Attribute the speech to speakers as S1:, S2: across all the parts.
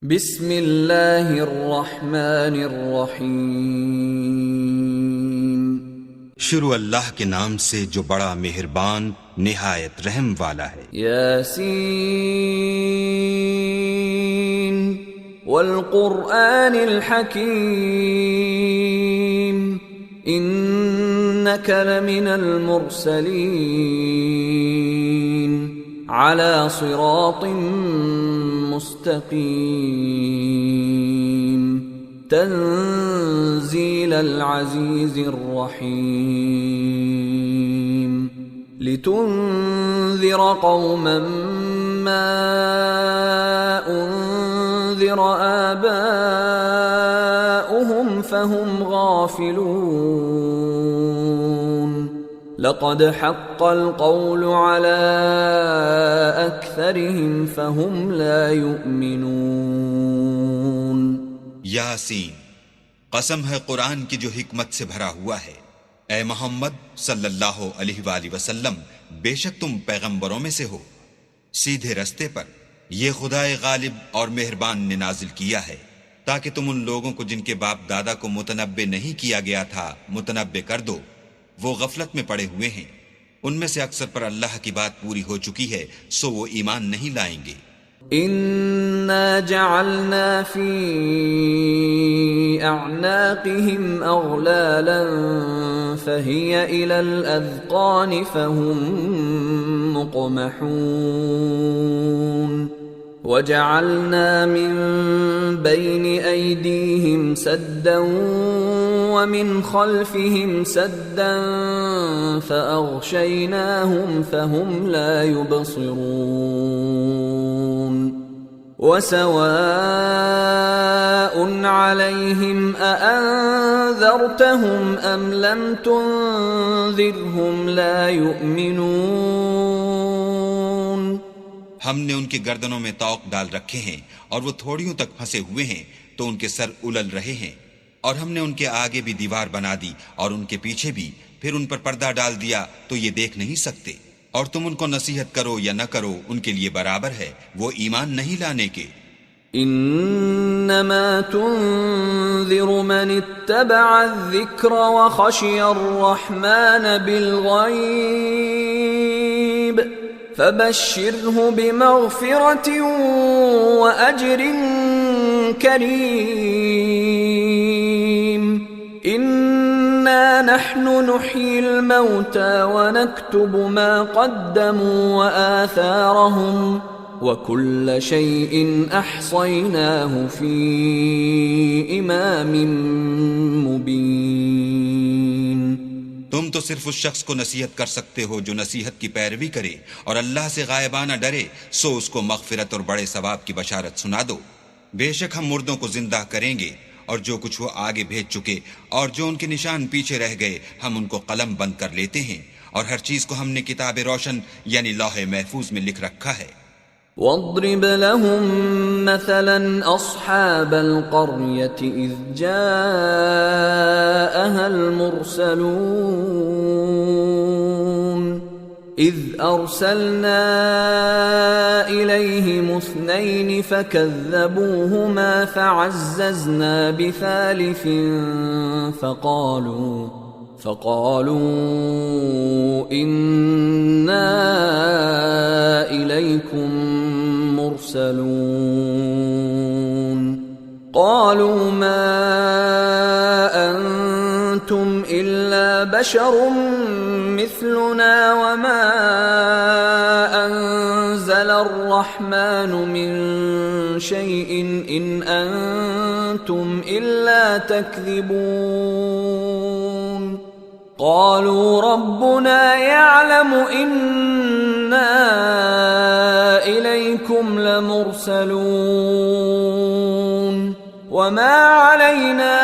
S1: बिस्मिल्लाहिर रहमानिर रहीम।
S2: शुरू अल्लाह के नाम से जो बड़ा मेहरबान निहायत रहम वाला है।
S1: यासीन वल कुरआनिल हकीम इन्नका लमिनल मुरसलीन अला सिरातिम मुस्तकीम तंजीलल अज़ीज़िर रहीम लितुन्ज़िर क़ौमन मा उन्ज़िर आबाउहुम फहुम गाफ़िलून लक़द हक़्क़ल क़ौलु अला अक्सरिहिम फहुम ला युमिनून।
S2: यासीन, कसम है कुरान की जो हिकमत से भरा हुआ है। ए मोहम्मद सल्लल्लाहु अलैहि वसल्लम, बेशक तुम पैगंबरों में से हो, सीधे रस्ते पर। ये खुदाए गालिब और मेहरबान ने नाजिल किया है ताकि तुम उन लोगों को जिनके बाप दादा को मुतनब्बे नहीं किया गया था मुतनब्बे कर दो। वो गफलत में पड़े हुए हैं। उनमें से अक्सर पर अल्लाह की बात पूरी हो चुकी है, सो वो ईमान नहीं लाएंगे।
S1: इन्ना जअलना फी अअनाक़िहिम अग़लालन फहिय इलल अज़क़ानि फहुम मुक़महून वजअलना मिन बैनि अयदीहिम सद्दन वमिन खल्फिहिम सद्दन फ़अग़शयनाहुम फ़हुम ला युबसिरून वसवाउन अलैहिम अअन्ज़रतहुम अम लम तुन्ज़िरहुम ला युमिनून।
S2: हमने उनकी गर्दनों में तौक डाल रखे हैं और वो थोड़ियों तक फंसे हुए हैं तो उनके सर उलल रहे हैं। और हमने उनके आगे भी दीवार बना दी और उनके पीछे भी, फिर उन पर पर्दा डाल दिया तो ये देख नहीं सकते। और तुम उनको नसीहत करो या न करो, उनके लिए बराबर है, वो ईमान नहीं लाने के।
S1: इन्नमा तुन्ज़िरु मन इत्तबअ अज़्ज़िक्र व खशिय अर्रहमान बिलग़ैब फबश्शिरहु बिमग़फ़िरतिन व अज्रिन करीम। इन्ना नहनु नुह्यिल मौता व नक्तुबु मा क़द्दमू व आथारहुम व कुल्ल शैइन अहसयनाहु फी इमामिन मुबीन।
S2: तुम तो सिर्फ उस शख्स को नसीहत कर सकते हो जो नसीहत की पैरवी करे और अल्लाह से गायबाना डरे, सो उसको मग़फ़िरत और बड़े सवाब की बशारत सुना दो। बेशक हम मुर्दों को जिंदा करेंगे और जो कुछ वो आगे भेज चुके और जो उनके निशान पीछे रह गए हम उनको कलम बंद कर लेते हैं। और हर चीज को हमने किताब रोशन यानी लौहे महफूज में लिख रखा है।
S1: वद्रिब लहुम मसलन अस्हाबल क़र्यति इज़ जाअहल मुरसलून इज़ अर्सलना इलैहिम इस्नैन फकज़्ज़बूहुमा फअज़्ज़ज़ना बिसालिसिन फक़ालू इन्ना इलैकुम मुरसलून क़ालू मा अंतुम इल्ला बशरुम मिस्लुना वमा अंज़लर रहमानु मिन शैइन इन अंतुम इल्ला तक्ज़िबून। क़ालू रब्बुना यअलमु इन्ना इलैकुम लमुरसलून वमा अलैना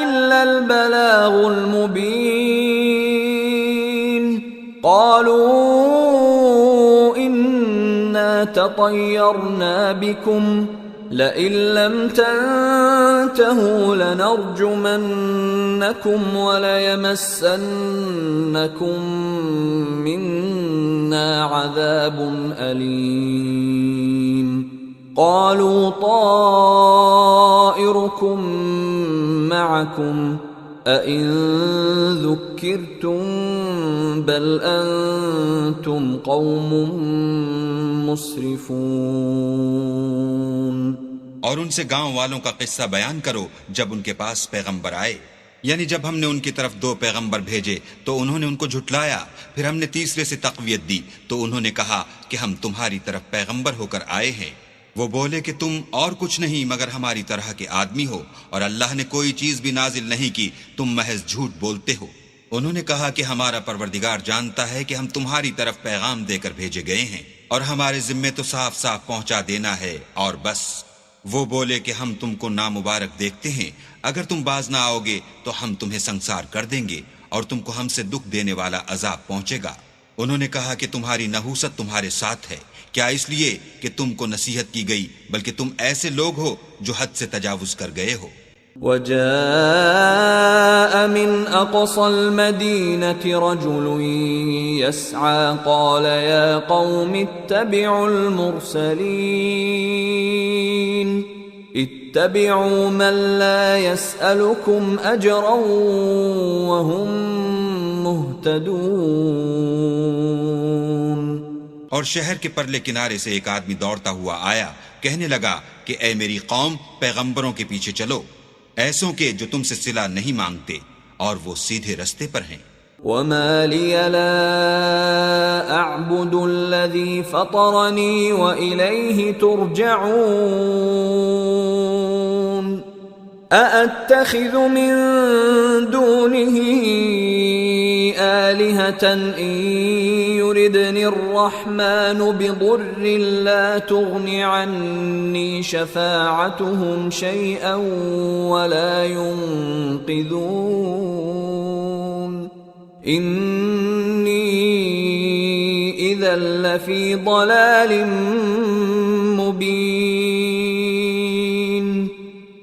S1: इल्लल बलागुल मुबीन। क़ालू इन्ना ततय्यरना बिकुम लइन लम तंतहू लनरजुमन्नकुम वलयमस्सन्नकुम मिन्ना अज़ाबुन अलीम। قالوا طائركم معكم أئن ذكرتم بل أنتم قوم مسرفون।
S2: और उनसे गांव वालों का किस्सा बयान करो जब उनके पास पैगंबर आए, यानी जब हमने उनकी तरफ 2 पैगंबर भेजे तो उन्होंने उनको झुटलाया, फिर हमने तीसरे से तक़वियत दी तो उन्होंने कहा कि हम तुम्हारी तरफ पैगंबर होकर आए हैं। वो बोले कि तुम और कुछ नहीं मगर हमारी तरह के आदमी हो और अल्लाह ने कोई चीज भी नाजिल नहीं की, तुम महज झूठ बोलते हो। उन्होंने कहा कि हमारा परवरदिगार जानता है कि हम तुम्हारी तरफ पैगाम देकर भेजे गए हैं और हमारे जिम्मे तो साफ साफ पहुंचा देना है और बस। वो बोले कि हम तुमको नामुबारक देखते हैं, अगर तुम बाज ना आओगे तो हम तुम्हें संसार कर देंगे और तुमको हमसे दुख देने वाला अजाब पहुंचेगा। उन्होंने कहा कि तुम्हारी नहूसत तुम्हारे साथ है, क्या इसलिए कि तुमको नसीहत की गई, बल्कि तुम ऐसे लोग हो जो हद से तजावुज कर गए हो।
S1: وجاء من أقصى المدينة رجل يسعى قال يا قوم اتبعوا المرسلين اتبعوا من لا يسألكم أجرا وهم مهتدون।
S2: और शहर के परले किनारे से एक आदमी दौड़ता हुआ आया, कहने लगा कि ऐ मेरी कौम, पैगंबरों के पीछे चलो, ऐसों के जो तुमसे सिला नहीं मांगते और वो सीधे रस्ते पर हैं।
S1: वमा लिया ला अअबुदु अल्लज़ी फ़तरनी व इलैहि तुरजऊन अअत्तखिज़ु मिन दूनिही आलिहतन इन युरिदनि अर्रहमानु बिदुर्रिन ला तुग़नि अन्नी शफ़ाअतुहुम शैअन वला युन्क़िज़ून इन्नी इज़न लफ़ी ضलालिन मुबीन।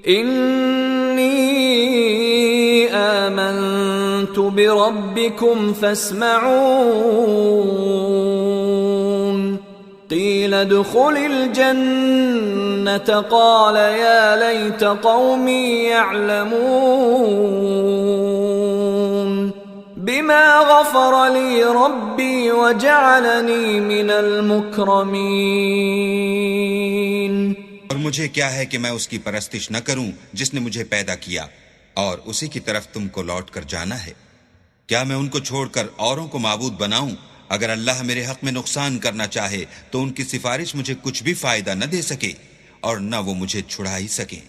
S1: इन्नी आमनतु बिरब्बिकुम फस्मऊन क़ील उद्ख़ुलिल जन्नत क़ाल या लैत क़ौमी यअलमून बिमा गफ़र ली रब्बी वजअलनी मिनल मुक्रमीन।
S2: और मुझे क्या है कि मैं उसकी परस्तिश न करूं जिसने मुझे पैदा किया और उसी की तरफ तुमको लौट कर जाना है। क्या मैं उनको छोड़कर औरों को माबूद बनाऊं? अगर अल्लाह मेरे हक में नुकसान करना चाहे तो उनकी सिफारिश मुझे कुछ भी फायदा न दे सके और न वो मुझे छुड़ा ही सके।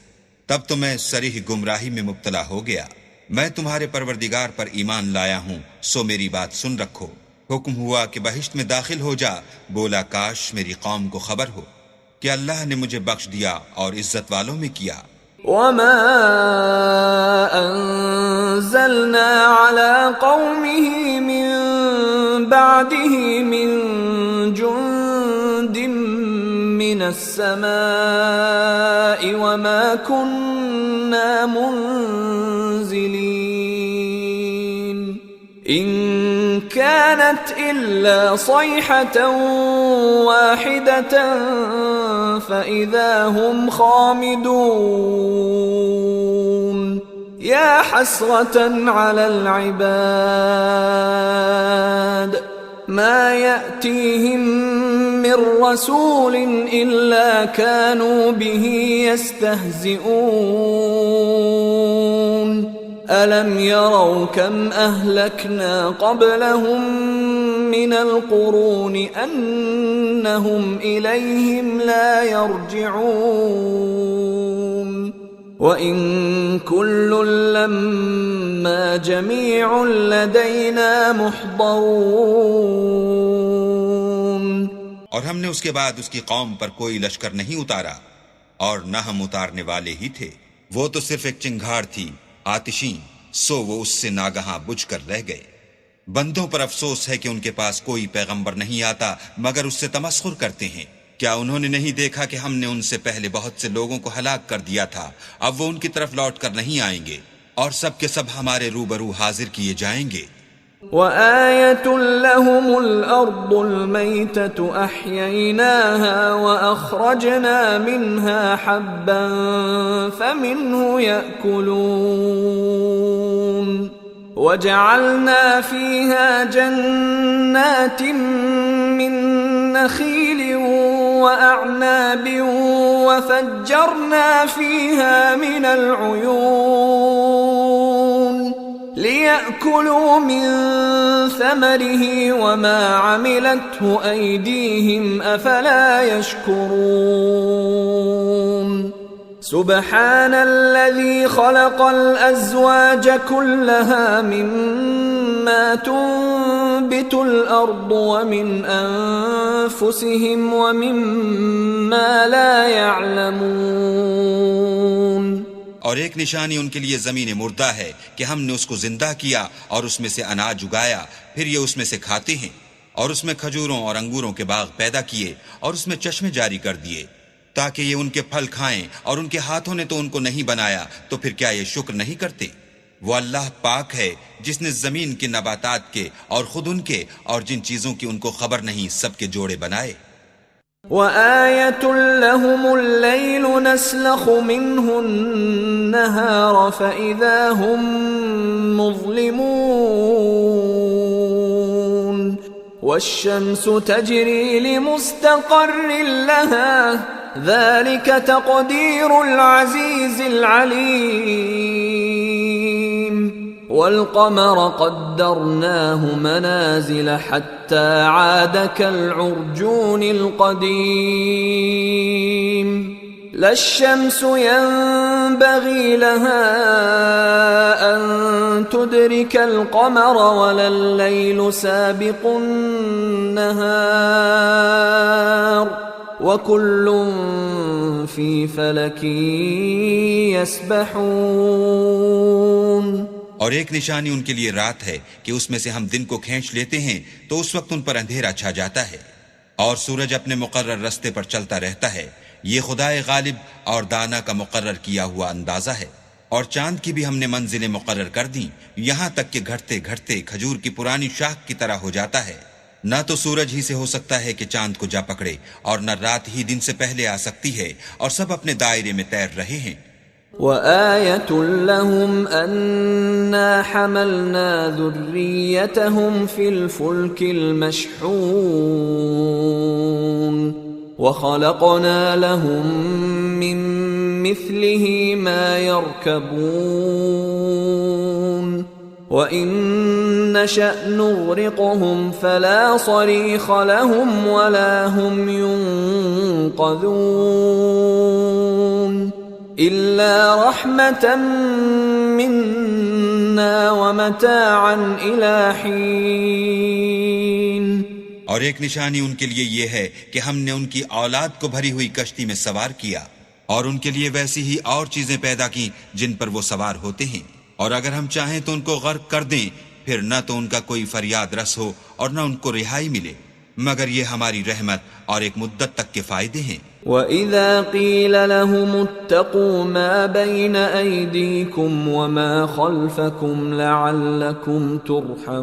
S2: तब तो मैं सरीह गुमराही में मुब्तला हो गया। मैं तुम्हारे परवरदिगार पर ईमान लाया हूं, सो मेरी बात सुन रखो। हुक्म हुआ कि बहिश्त में दाखिल हो जा। बोला काश मेरी कौम को खबर हो कि अल्लाह ने मुझे बख्श दिया और इज्जत वालों में किया।
S1: वमा अंज़लना अला कौमिही मिन बअदिही मिन जुंदिन मिनस समाई वमा कुन्ना मुंज़िलीन इन कानत इल्ला सयहतन वाहिदतन फ़इज़ा हुम खामिदून या हस्रतन अलल इबाद मा यअतीहिम मिर रसूलिन इल्ला कानू बिही यस्तहज़िऊन अलम यरौ कम अहलकना क़ब्लहुम मिनल क़ुरूनि अन्नहुम इलैहिम ला यरजिऊन व इन कुल्लुन लम्मा जमीउन लदैना मुहज़रून।
S2: और हमने उसके बाद उसकी कौम पर कोई लश्कर नहीं उतारा और न हम उतारने वाले ही थे। वो तो सिर्फ एक चिंगार थी आतिशीन, सो वो उससे नागहां बुझ कर रह गए। बंदों पर अफसोस है कि उनके पास कोई पैगंबर नहीं आता मगर उससे तमस्खुर करते हैं। क्या उन्होंने नहीं देखा कि हमने उनसे पहले बहुत से लोगों को हलाक कर दिया था? अब वो उनकी तरफ लौट कर नहीं आएंगे और सब के सब हमारे रूबरू हाजिर किए जाएंगे।
S1: وآية لهم الأرض الميتة أحييناها وأخرجنا منها حبا فمنه يأكلون وجعلنا فيها جنات من نخيل وأعناب وفجرنا فيها من العيون ليأكلوا من ثمره وما عملته أيديهم أفلا يشكرون سبحان الذي خلق الأزواج كلها مما تنبت الأرض ومن أنفسهم ومما لا يعلمون
S2: और एक निशानी उनके लिए जमीन मुर्दा है कि हमने उसको जिंदा किया और उसमें से अनाज उगाया, फिर ये उसमें से खाते हैं, और उसमें खजूरों और अंगूरों के बाग पैदा किए और उसमें चश्मे जारी कर दिए ताकि ये उनके फल खाएं, और उनके हाथों ने तो उनको नहीं बनाया, तो फिर क्या ये शुक्र नहीं करते? वो अल्लाह पाक है जिसने जमीन के नबातात के और खुद उनके और जिन चीजों की उनको खबर नहीं सबके जोड़े बनाए।
S1: وآية لهم الليل نسلخ منه النهار فإذا هم مظلمون والشمس تجري لمستقر لها ذلك تقدير العزيز العليم والقمر قدرناه منازل حتى عاد كالعرجون القديم لا الشمس ينبغي لها أن تدرك القمر ولا الليل سابق النهار وكل في فلك يسبحون
S2: और एक निशानी उनके लिए रात है कि उसमें से हम दिन को खींच लेते हैं तो उस वक्त उन पर अंधेरा छा जाता है, और सूरज अपने मुकर्रर रास्ते पर चलता रहता है। ये खुदाए गालिब और दाना का मुकर्रर किया हुआ अंदाजा है। और चांद की भी हमने मंजिलें मुकर्रर कर दी, यहाँ तक कि घटते घटते खजूर की पुरानी शाख की तरह हो जाता है। न तो सूरज ही से हो सकता है कि चांद को जा पकड़े, और न रात ही दिन से पहले आ सकती है, और सब अपने दायरे में तैर रहे हैं।
S1: وآية لهم أنا حملنا ذريتهم في الفلك المشحون وخلقنا لهم من مثله ما يركبون وإن نشأ نغرقهم فلا صريخ لهم ولا هم ينقذون إلا رحمة منا ومتاعا إلى حين
S2: और एक निशानी उनके लिए ये है कि हमने उनकी औलाद को भरी हुई कश्ती में सवार किया, और उनके लिए वैसी ही और चीजें पैदा की जिन पर वो सवार होते हैं, और अगर हम चाहें तो उनको गर्क कर दें, फिर न तो उनका कोई फरियाद रस हो और न उनको रिहाई मिले, मगर ये हमारी रहमत और एक मुद्दत तक के फायदे हैं।
S1: وَإِذَا قِيلَ لَهُمُ اتَّقُوا مَا بَيْنَ أَيْدِيكُمْ وَمَا خَلْفَكُمْ لَعَلَّكُمْ تُرْحَمُونَ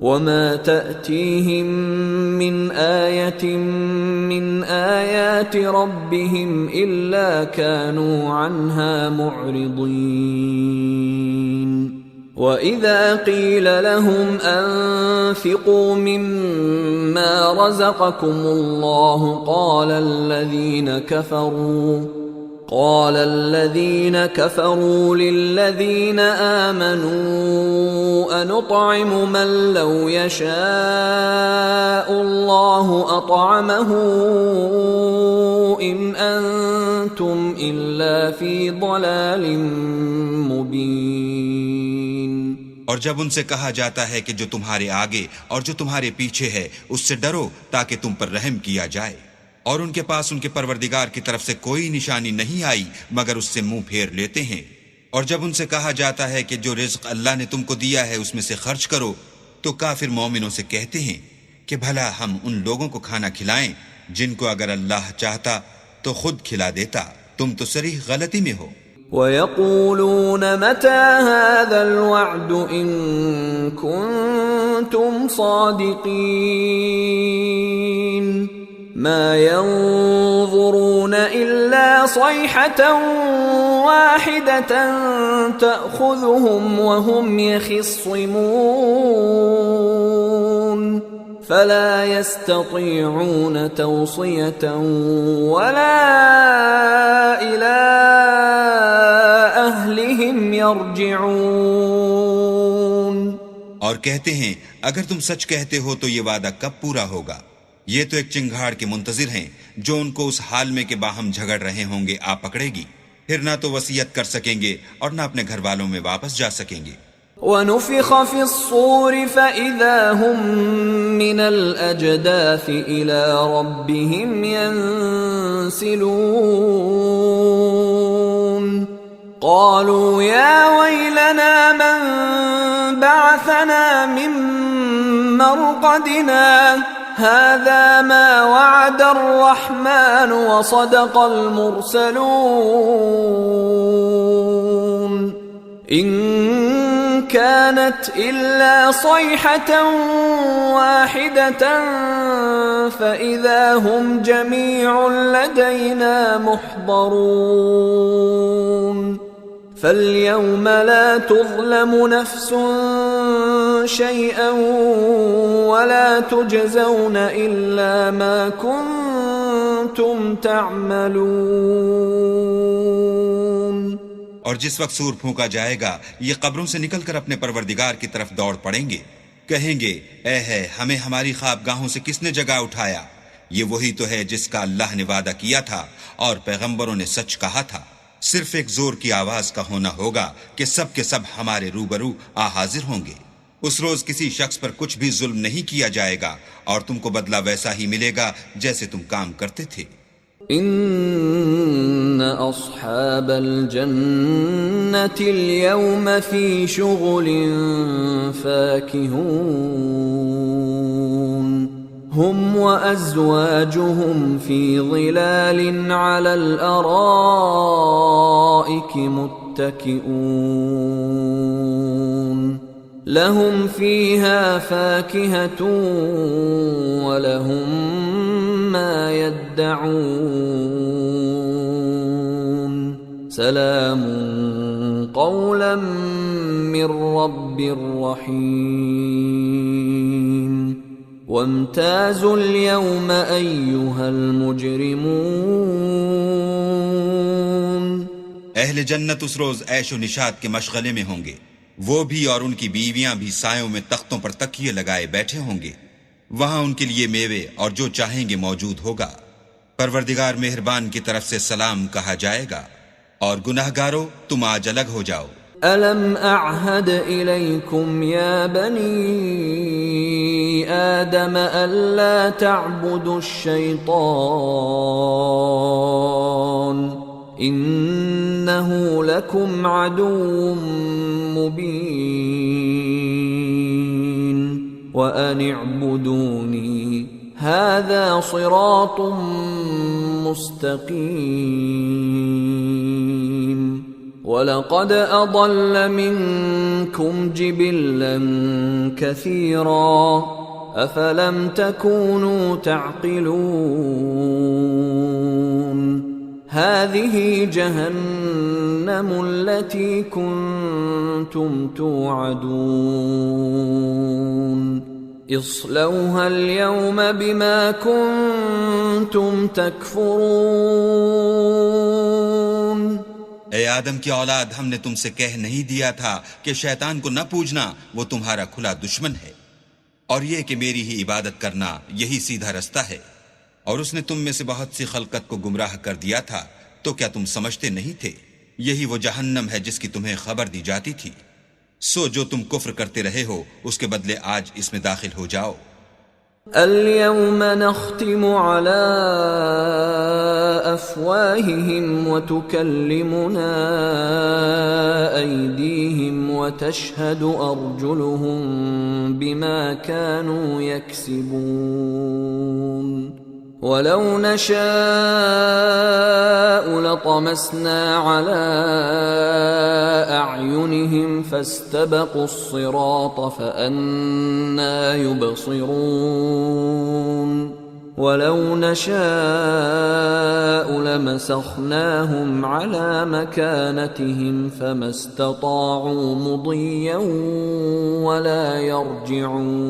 S1: وَمَا تَأْتِيهِمْ مِنْ آيَةٍ مِنْ آيَاتِ رَبِّهِمْ إِلَّا كَانُوا عَنْهَا مُعْرِضِينَ وَإِذَا قِيلَ لَهُمْ أَنفِقُوا مِمَّا رَزَقَكُمُ اللَّهُ قَالَ الَّذِينَ كَفَرُوا لِلَّذِينَ آمَنُوا أَنُطْعِمُ مَن لَّوْ يَشَاءُ اللَّهُ أَطْعَمَهُ إِنْ أَنتُمْ إِلَّا فِي ضَلَالٍ مُبِينٍ
S2: और जब उनसे कहा जाता है कि जो तुम्हारे आगे और जो तुम्हारे पीछे है उससे डरो ताकि तुम पर रहम किया जाए, और उनके पास उनके परवरदिगार की तरफ से कोई निशानी नहीं आई मगर उससे मुंह फेर लेते हैं। और जब उनसे कहा जाता है कि जो रिज्क अल्लाह ने तुमको दिया है उसमें से खर्च करो, तो काफिर मोमिनों से कहते हैं कि भला हम उन लोगों को खाना खिलाएं जिनको अगर अल्लाह चाहता तो खुद खिला देता, तुम तो सरीह गलती में हो।
S1: ويقولون متى هذا الوعد إن كنتم صادقين ما ينظرون إلا صيحة واحدة تأخذهم وهم يخصمون فلا يستطيعون توصية ولا إلى أهلهم يرجعون।
S2: और कहते हैं अगर तुम सच कहते हो तो ये वादा कब पूरा होगा। ये तो एक चिंगाड़ के मुंतजिर हैं जो उनको उस हाल में के बाहम झगड़ रहे होंगे आ पकड़ेगी, फिर ना तो वसीयत कर सकेंगे और ना अपने घर वालों में वापस जा सकेंगे।
S1: ونفخ في الصور فإذا هم من الأجداث إلى ربهم ينسلون قالوا يا ويلنا من بعثنا من مرقدنا هذا ما وعد الرحمن وصدق المرسلون إن كانت إلا صيحة واحدة فإذا هم جميع لدينا محضرون فاليوم لا تظلم نفس شيئا ولا تجزون إلا ما كنتم تعملون।
S2: और जिस वक्त सूर फूंका जाएगा ये कब्रों से निकलकर अपने परवरदिगार की तरफ दौड़ पड़ेंगे, कहेंगे ऐ है हमें हमारी ख्वाबगाहों से किसने जगा उठाया। ये वही तो है जिसका अल्लाह ने वादा किया था और पैगंबरों ने सच कहा था। सिर्फ एक जोर की आवाज का होना होगा कि सब के सब हमारे रूबरू आ हाजिर होंगे। उस रोज किसी शख्स पर कुछ भी जुल्म नहीं किया जाएगा और तुमको बदला वैसा ही मिलेगा जैसे तुम काम करते थे।
S1: إن أصحاب الجنة اليوم في شغل فاكهون هم وأزواجهم في ظلال على الأرائك متكئون لهم فيها فاكهة ولهم ما يدعون سلام قولا من رب رحيم وامتازوا اليوم أيها المجرمون।
S2: अहले जन्नत उस रोज ऐशो निशात के मशगले में होंगे, वो भी और उनकी बीवियां भी सायों में तख्तों पर तकिए लगाए बैठे होंगे। वहां उनके लिए मेवे और जो चाहेंगे मौजूद होगा। परवरदिगार मेहरबान की तरफ से सलाम कहा जाएगा और गुनाहगारों तुम आज अलग हो जाओ।
S1: ألم أعهد إليكم يا بني آدم ألا تعبدوا الشيطان إنه لكم عدو مبين وأن اعبدوني هذا صراط مستقيم ولقد أضل منكم جبلا كثيرا أفلم تكونوا تعقلون هذه جهنم التي كنتم توعدون اصلوها اليوم بما كنتم تكفرون।
S2: ए आदम की औलाद, हमने तुमसे कह नहीं दिया था कि शैतान को न पूजना, वो तुम्हारा खुला दुश्मन है, और ये कि मेरी ही इबादत करना यही सीधा रास्ता है। और उसने तुम में से बहुत सी खलकत को गुमराह कर दिया था, तो क्या तुम समझते नहीं थे? यही वो जहन्नम है जिसकी तुम्हें खबर दी जाती थी। सो जो तुम कुफ्र करते रहे हो उसके बदले आज इसमें दाखिल हो जाओ।
S1: اليوم نختم على أفواههم وتكلمنا أيديهم وتشهد أرجلهم بما كانوا يكسبون वलौ नशाअ लतमस्ना अला अअयुनिहिम फस्तबक़ुस्सिरात फअन्ना युबसिरून वलौ नशाअ लमसखनाहुम अला मकानतिहिम फमस्तताअू मुदिय्यन वला यरजिऊन।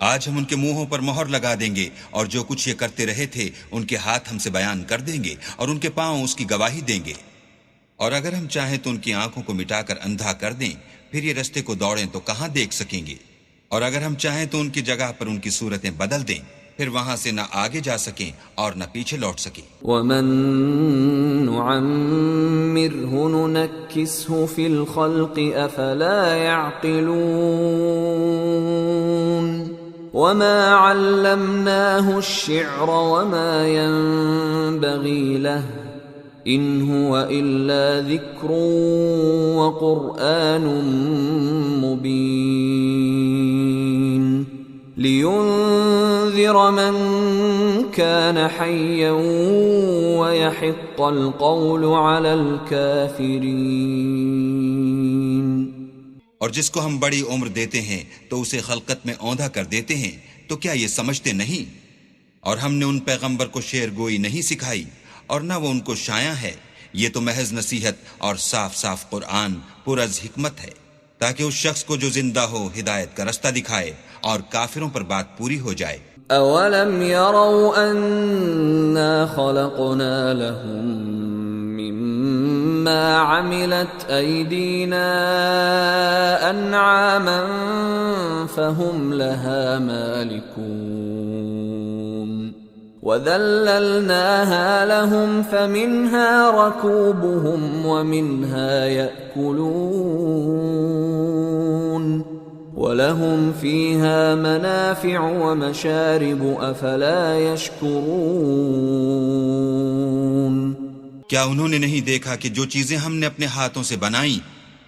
S2: आज हम उनके मुंहों पर मोहर लगा देंगे और जो कुछ ये करते रहे थे उनके हाथ हमसे बयान कर देंगे और उनके पांव उसकी गवाही देंगे। और अगर हम चाहें तो उनकी आंखों को मिटाकर अंधा कर दें, फिर ये रस्ते को दौड़ें तो कहां देख सकेंगे। और अगर हम चाहें तो उनकी जगह पर उनकी सूरतें बदल दें, फिर वहां से न आगे जा सकें और न पीछे लौट सकें।
S1: वमन नुअम्मिरहु नुनक्किसहु फिल खल्क़ि अफला यअक़िलून वमा अल्लमनाहु अश्शिअर वमा यंबग़ी लहु इन हुवा इल्ला ज़िक्रुन व क़ुरआनुम मुबीन लियुन्ज़िर मन कान हय्यन व यहिक़्क़ल क़ौलु अलल काफ़िरीन।
S2: और जिसको हम बड़ी उम्र देते हैं तो उसे खलकत में औंधा कर देते हैं, तो क्या ये समझते नहीं? और हमने उन पैगंबर को शेर गोई नहीं सिखाई और न वो उनको शाया है। ये तो महज नसीहत और साफ साफ कुरान पुरज हिकमत है, ताकि उस शख्स को जो जिंदा हो हिदायत का रास्ता दिखाए और काफिरों पर बात पूरी हो जाए।
S1: अवलम यरौ अन्ना खलक़ना लहुम मिम्मा अमिलत अयदीना अन्आमन फहुम लहा मालिकून वज़ल्ललनाहा लहुम फमिन्हा रकूबुहुम वमिन्हा यअकुलून वलहुम फीहा मनाफ़िअ वमशारिब अफला यशकुरून।
S2: क्या उन्होंने नहीं देखा कि जो चीजें हमने अपने हाथों से बनाई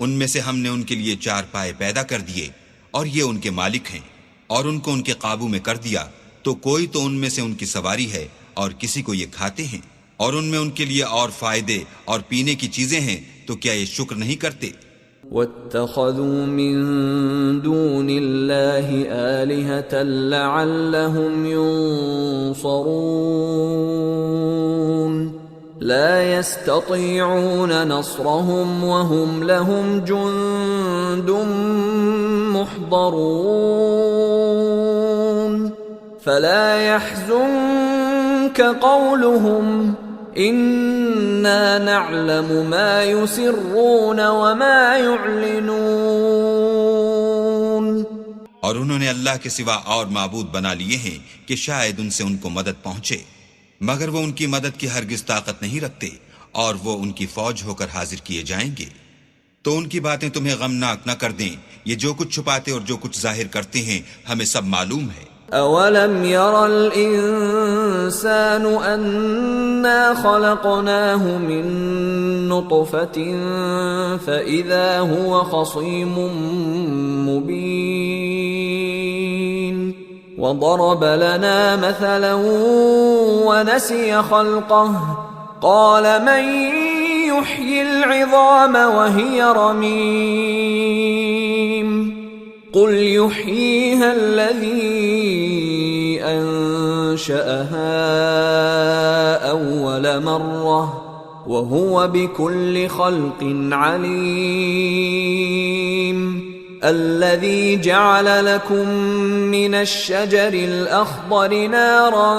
S2: उनमें से हमने उनके लिए चार पाए पैदा कर दिए और ये उनके मालिक हैं और उनको उनके काबू में कर दिया, तो कोई तो उनमें से उनकी सवारी है और किसी को ये खाते हैं और उनमें उनके लिए और फायदे और पीने की चीजें हैं, तो क्या ये शुक्र नहीं करते?
S1: वत्तख़ज़ू मिन दूनिल्लाहि आलिहतन लअल्लहुम युनसरून ला यस्ततीऊन नस्रहुम वहुम लहुम जुंदुम मुहदरून फला यहज़ुनक क़ौलुहुम इन्ना नअलमु मा युसिर्रून वमा युअलिनून।
S2: और उन्होंने अल्लाह के सिवा और माबूद बना लिए हैं कि शायद उनसे उनको मदद पहुंचे, मगर वो उनकी मदद की हरगिज ताकत नहीं रखते और वो उनकी फौज होकर हाजिर किए जाएंगे। तो उनकी बातें तुम्हें गमनाक न कर दें। ये जो कुछ छुपाते और जो कुछ जाहिर करते हैं हमें सब मालूम है।
S1: अवलम यरल इंसानु अन्ना खलक़नाहु मिन नुत्फ़तिन फ़इज़ा हुवा ख़सीमुम मुबीन वदरब लना मसलन वनसिय ख़ल्क़हु क़ाल मन युह्यिल इज़ाम वहिय रमीम क़ुल युह्यीहा अल्लज़ी अंशअहा अव्वल मर्रह वहुव बिकुल्लि ख़ल्क़िन अलीम الذي جعل لكم من الشجر الأخضر نارا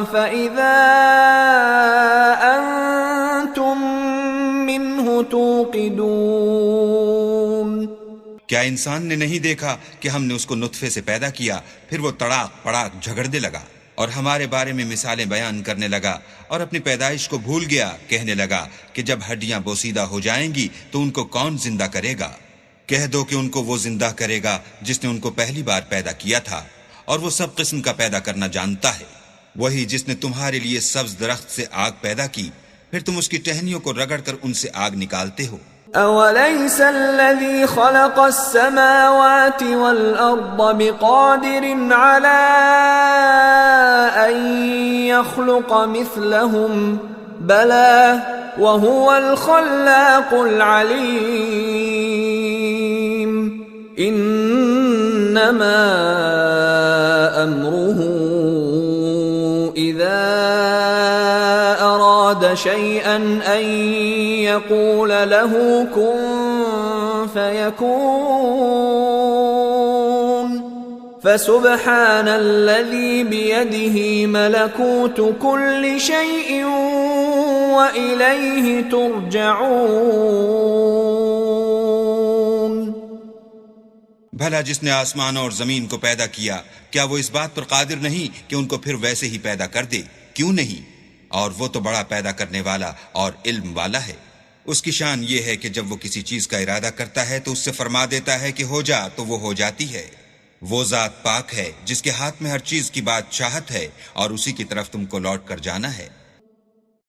S1: فإذا أنتم منه توقدون।
S2: क्या इंसान ने नहीं देखा कि हमने उसको नुत्फे से पैदा किया, फिर वो तड़ाक पड़ाक झगड़ने लगा और हमारे बारे में मिसालें बयान करने लगा और अपनी पैदाइश को भूल गया। कहने लगा कि जब हड्डियां बोसीदा हो जाएंगी तो उनको कौन जिंदा करेगा? कह दो कि उनको वो जिंदा करेगा जिसने उनको पहली बार पैदा किया था, और वो सब किस्म का पैदा करना जानता है। वही जिसने तुम्हारे लिए सब्ज दरख्त से आग पैदा की, फिर तुम उसकी टहनियों को रगड़कर उनसे आग निकालते हो।
S1: أوليس الذي خلق السماوات والأرض بقادر على أن يخلق مثلهم بلى وهو الخلاق العليم إنما أمره إذا أراد شيئا أن يقول له كن فيكون فسبحان الذي بيده ملكوت كل شيء وإليه ترجعون।
S2: भला जिसने आसमान और जमीन को पैदा किया, क्या वो इस बात पर कादिर नहीं कि उनको फिर वैसे ही पैदा कर दे? क्यों नहीं? और वो तो बड़ा पैदा करने वाला और इल्म वाला है। उसकी शान ये है कि जब वो किसी चीज का इरादा करता है तो उससे फरमा देता है कि हो जा, तो वो हो जाती है। वो जात पाक है जिसके हाथ में हर चीज की बादशाहत है और उसी की तरफ तुमको लौट कर जाना है।